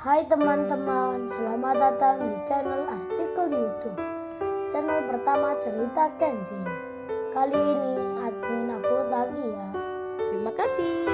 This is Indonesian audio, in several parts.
Hai teman-teman, selamat datang di channel artikel YouTube. Channel pertama cerita Kenshin. Kali ini admin upload lagi ya. Terima kasih.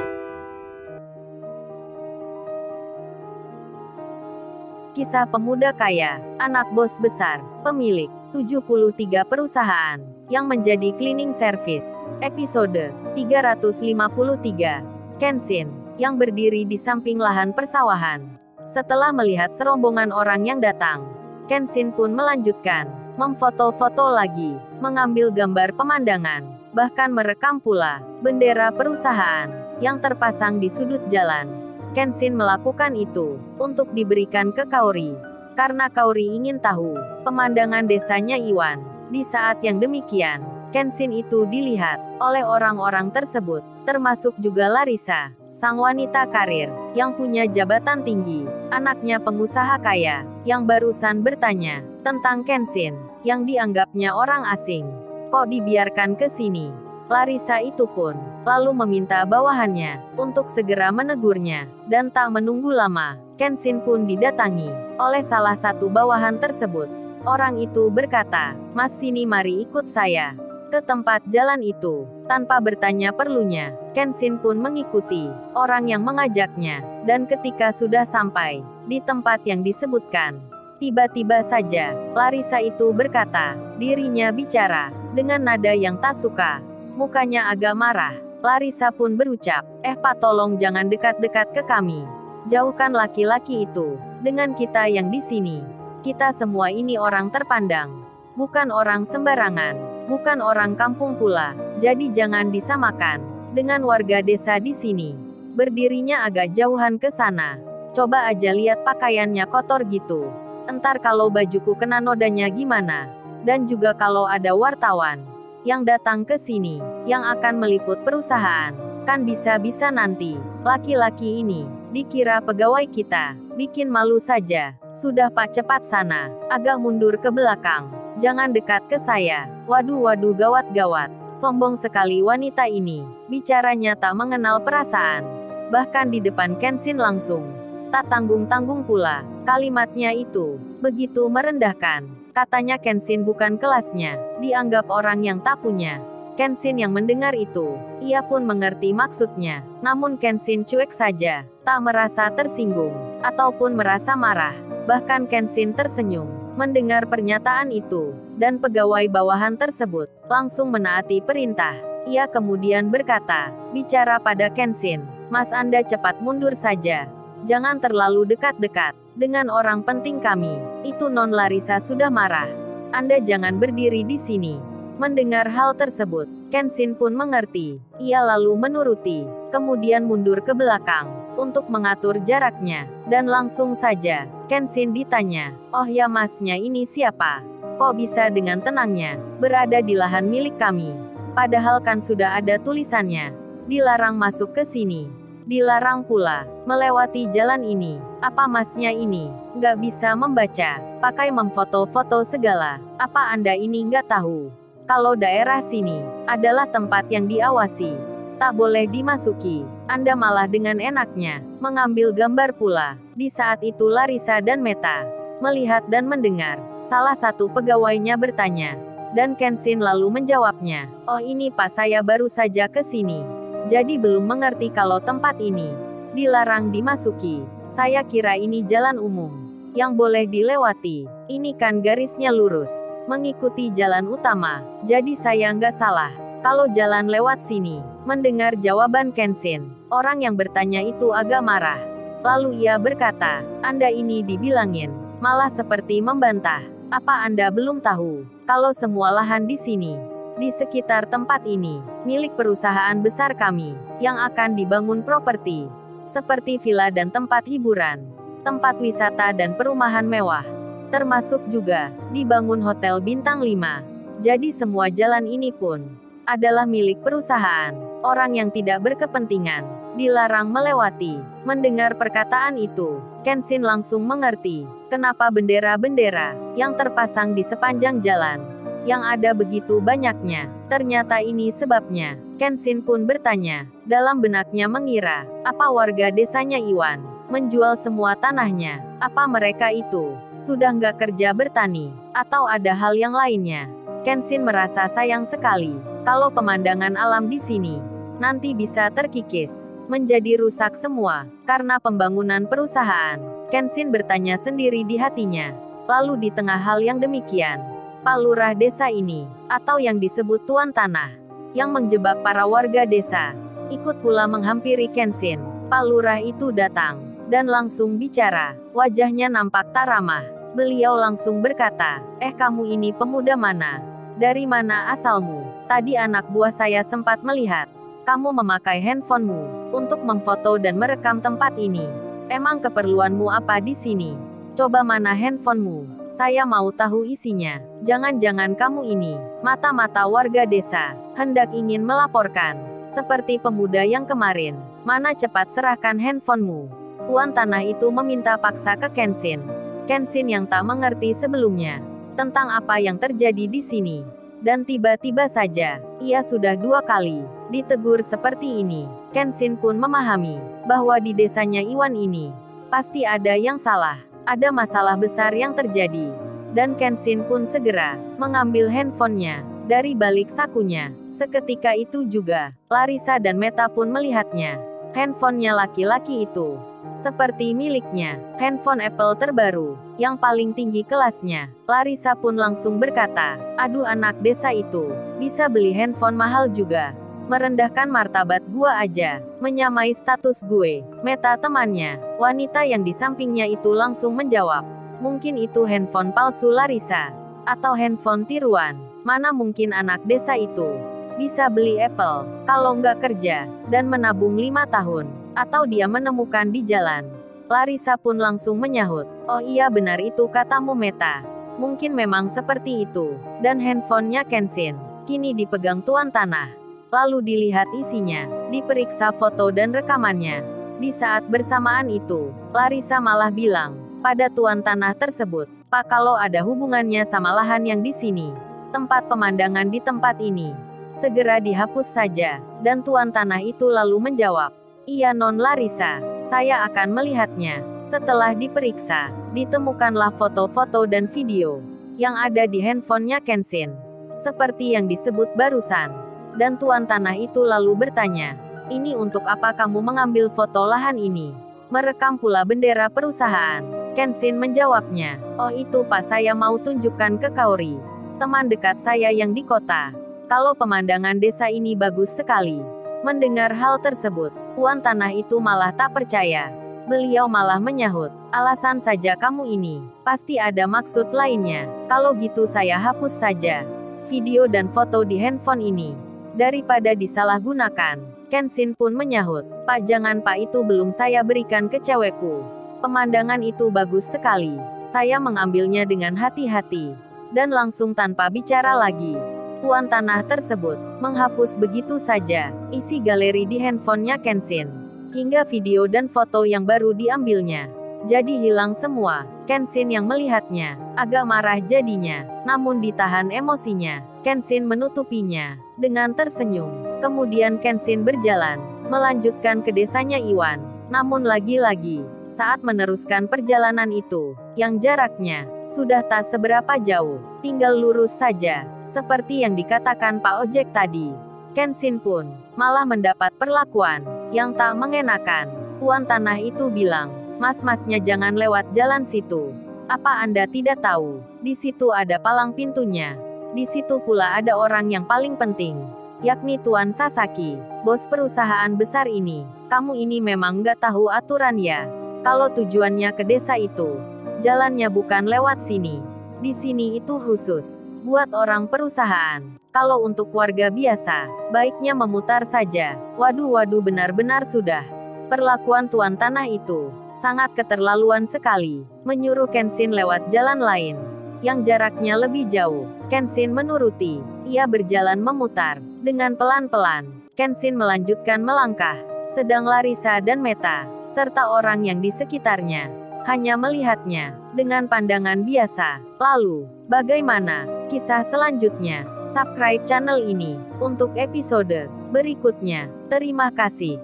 Kisah pemuda kaya, anak bos besar, pemilik 73 perusahaan, yang menjadi cleaning service. Episode 353. Kenshin, yang berdiri di samping lahan persawahan. Setelah melihat serombongan orang yang datang, Kenshin pun melanjutkan memfoto-foto lagi, mengambil gambar pemandangan, bahkan merekam pula bendera perusahaan yang terpasang di sudut jalan. Kenshin melakukan itu untuk diberikan ke Kaori, karena Kaori ingin tahu pemandangan desanya Iwan. Di saat yang demikian, Kenshin itu dilihat oleh orang-orang tersebut, termasuk juga Larissa, sang wanita karir yang punya jabatan tinggi, anaknya pengusaha kaya yang barusan bertanya tentang Kenshin yang dianggapnya orang asing. Kok dibiarkan ke sini? Larissa itu pun lalu meminta bawahannya untuk segera menegurnya, dan tak menunggu lama, Kenshin pun didatangi oleh salah satu bawahan tersebut. Orang itu berkata, "Mas, sini, mari ikut saya ke tempat jalan itu." Tanpa bertanya perlunya, Kenshin pun mengikuti orang yang mengajaknya, dan ketika sudah sampai di tempat yang disebutkan, tiba-tiba saja Larissa itu berkata, dirinya bicara dengan nada yang tak suka. Mukanya agak marah. Larissa pun berucap, Pak, tolong jangan dekat-dekat ke kami. Jauhkan laki-laki itu dengan kita yang di sini. Kita semua ini orang terpandang, bukan orang sembarangan, bukan orang kampung pula. Jadi jangan disamakan dengan warga desa di sini." Berdirinya agak jauhan ke sana. "Coba aja lihat pakaiannya kotor gitu. Entar kalau bajuku kena nodanya gimana? Dan juga kalau ada wartawan yang datang ke sini, yang akan meliput perusahaan, kan bisa-bisa nanti laki-laki ini dikira pegawai kita. Bikin malu saja. Sudah Pak, cepat sana, agak mundur ke belakang. Jangan dekat ke saya." Waduh, gawat-gawat. Sombong sekali wanita ini. Bicaranya tak mengenal perasaan. Bahkan di depan Kenshin langsung. Tak tanggung-tanggung pula. Kalimatnya itu begitu merendahkan. Katanya Kenshin bukan kelasnya, dianggap orang yang tak punya. Kenshin yang mendengar itu, ia pun mengerti maksudnya. Namun Kenshin cuek saja, tak merasa tersinggung, ataupun merasa marah. Bahkan Kenshin tersenyum mendengar pernyataan itu, dan pegawai bawahan tersebut langsung menaati perintah. Ia kemudian berkata, bicara pada Kenshin, "Mas, Anda cepat mundur saja. Jangan terlalu dekat-dekat dengan orang penting kami." Itu Non Larissa sudah marah. "Anda jangan berdiri di sini." Mendengar hal tersebut, Kenshin pun mengerti. Ia lalu menuruti, kemudian mundur ke belakang untuk mengatur jaraknya, dan langsung saja Kenshin ditanya, "Oh ya, Masnya ini siapa? Kok bisa dengan tenangnya berada di lahan milik kami? Padahal kan sudah ada tulisannya, dilarang masuk ke sini. Dilarang pula melewati jalan ini. Apa Masnya ini nggak bisa membaca? Pakai memfoto-foto segala. Apa Anda ini nggak tahu kalau daerah sini adalah tempat yang diawasi, tak boleh dimasuki? Anda malah dengan enaknya mengambil gambar pula." Di saat itu Larissa dan Meta melihat dan mendengar salah satu pegawainya bertanya, dan Kenshin lalu menjawabnya, "Oh ini Pak, saya baru saja ke sini. Jadi belum mengerti kalau tempat ini dilarang dimasuki. Saya kira ini jalan umum yang boleh dilewati. Ini kan garisnya lurus mengikuti jalan utama. Jadi saya nggak salah kalau jalan lewat sini." Mendengar jawaban Kenshin, orang yang bertanya itu agak marah. Lalu ia berkata, "Anda ini dibilangin malah seperti membantah. Apa Anda belum tahu kalau semua lahan di sini, di sekitar tempat ini, milik perusahaan besar kami, yang akan dibangun properti seperti villa dan tempat hiburan, tempat wisata dan perumahan mewah. Termasuk juga dibangun hotel bintang 5. Jadi semua jalan ini pun adalah milik perusahaan. Orang yang tidak berkepentingan dilarang melewati." Mendengar perkataan itu, Kenshin langsung mengerti kenapa bendera-bendera yang terpasang di sepanjang jalan yang ada begitu banyaknya. Ternyata ini sebabnya. Kenshin pun bertanya, dalam benaknya mengira, apa warga desanya Iwan Menjual semua tanahnya. Apa mereka itu sudah nggak kerja bertani? Atau ada hal yang lainnya? Kenshin merasa sayang sekali kalau pemandangan alam di sini nanti bisa terkikis, menjadi rusak semua karena pembangunan perusahaan. Kenshin bertanya sendiri di hatinya. Lalu di tengah hal yang demikian, Pak Lurah desa ini, atau yang disebut Tuan Tanah, yang menjebak para warga desa, ikut pula menghampiri Kenshin. Pak Lurah itu datang dan langsung bicara. Wajahnya nampak tak ramah. Beliau langsung berkata, kamu ini pemuda mana? Dari mana asalmu? Tadi anak buah saya sempat melihat kamu memakai handphonemu untuk memfoto dan merekam tempat ini. Emang keperluanmu apa di sini? Coba mana handphonemu? Saya mau tahu isinya. Jangan-jangan kamu ini mata-mata warga desa hendak ingin melaporkan seperti pemuda yang kemarin. Mana cepat serahkan handphonemu. Tuan Tanah itu meminta paksa ke Kenshin. Kenshin yang tak mengerti sebelumnya tentang apa yang terjadi di sini. Dan tiba-tiba saja, ia sudah 2 kali ditegur seperti ini. Kenshin pun memahami bahwa di desanya Iwan ini pasti ada yang salah. Ada masalah besar yang terjadi. Dan Kenshin pun segera mengambil handphonenya dari balik sakunya. Seketika itu juga, Larissa dan Meta pun melihatnya. Handphonenya laki-laki itu seperti miliknya, handphone Apple terbaru, yang paling tinggi kelasnya. Larissa pun langsung berkata, aduh anak desa itu, bisa beli handphone mahal juga. Merendahkan martabat gua aja, menyamai status gue. Meta temannya, wanita yang di sampingnya itu langsung menjawab, mungkin itu handphone palsu Larissa, atau handphone tiruan. Mana mungkin anak desa itu bisa beli Apple, kalau nggak kerja, dan menabung 5 tahun. Atau dia menemukan di jalan. Larissa pun langsung menyahut, oh iya benar itu katamu Meta. Mungkin memang seperti itu. Dan handphonenya Kenshin kini dipegang Tuan Tanah. Lalu dilihat isinya, diperiksa foto dan rekamannya. Di saat bersamaan itu, Larissa malah bilang pada Tuan Tanah tersebut, Pak kalau ada hubungannya sama lahan yang di sini, tempat pemandangan di tempat ini, segera dihapus saja. Dan Tuan Tanah itu lalu menjawab, iya Non Larissa, saya akan melihatnya. Setelah diperiksa, ditemukanlah foto-foto dan video yang ada di handphonenya Kenshin. Seperti yang disebut barusan. Dan Tuan Tanah itu lalu bertanya, ini untuk apa kamu mengambil foto lahan ini? Merekam pula bendera perusahaan. Kenshin menjawabnya, oh itu pas saya mau tunjukkan ke Kaori, teman dekat saya yang di kota. Kalau pemandangan desa ini bagus sekali. Mendengar hal tersebut, Tuan Tanah itu malah tak percaya. Beliau malah menyahut, alasan saja kamu ini, pasti ada maksud lainnya. Kalau gitu saya hapus saja video dan foto di handphone ini, daripada disalahgunakan. Kenshin pun menyahut, Pak jangan Pak itu belum saya berikan ke cewekku. Pemandangan itu bagus sekali. Saya mengambilnya dengan hati-hati. Dan langsung tanpa bicara lagi, Tuan Tanah tersebut menghapus begitu saja isi galeri di handphonenya Kenshin. Hingga video dan foto yang baru diambilnya jadi hilang semua. Kenshin yang melihatnya agak marah jadinya, namun ditahan emosinya. Kenshin menutupinya dengan tersenyum. Kemudian Kenshin berjalan melanjutkan ke desanya Iwan. Namun lagi-lagi saat meneruskan perjalanan itu, yang jaraknya sudah tak seberapa jauh, tinggal lurus saja. Seperti yang dikatakan Pak Ojek tadi, Kenshin pun malah mendapat perlakuan yang tak mengenakan. Tuan Tanah itu bilang, mas-masnya jangan lewat jalan situ. Apa Anda tidak tahu? Di situ ada palang pintunya. Di situ pula ada orang yang paling penting, yakni Tuan Sasaki, bos perusahaan besar ini. Kamu ini memang nggak tahu aturan ya? Kalau tujuannya ke desa itu, jalannya bukan lewat sini. Di sini itu khusus buat orang perusahaan. Kalau untuk warga biasa, baiknya memutar saja. Waduh benar-benar sudah. Perlakuan Tuan Tanah itu sangat keterlaluan sekali. Menyuruh Kenshin lewat jalan lain yang jaraknya lebih jauh. Kenshin menuruti. Ia berjalan memutar dengan pelan-pelan. Kenshin melanjutkan melangkah. Sedang Larissa dan Meta serta orang yang di sekitarnya hanya melihatnya dengan pandangan biasa. Lalu, bagaimana kisah selanjutnya? Subscribe channel ini untuk episode berikutnya. Terima kasih.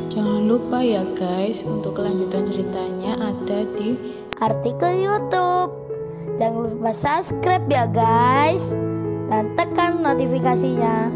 Jangan Jangan lupa ya guys, untuk kelanjutan ceritanya ada di artikel YouTube. Jangan lupa subscribe ya guys, dan tekan notifikasinya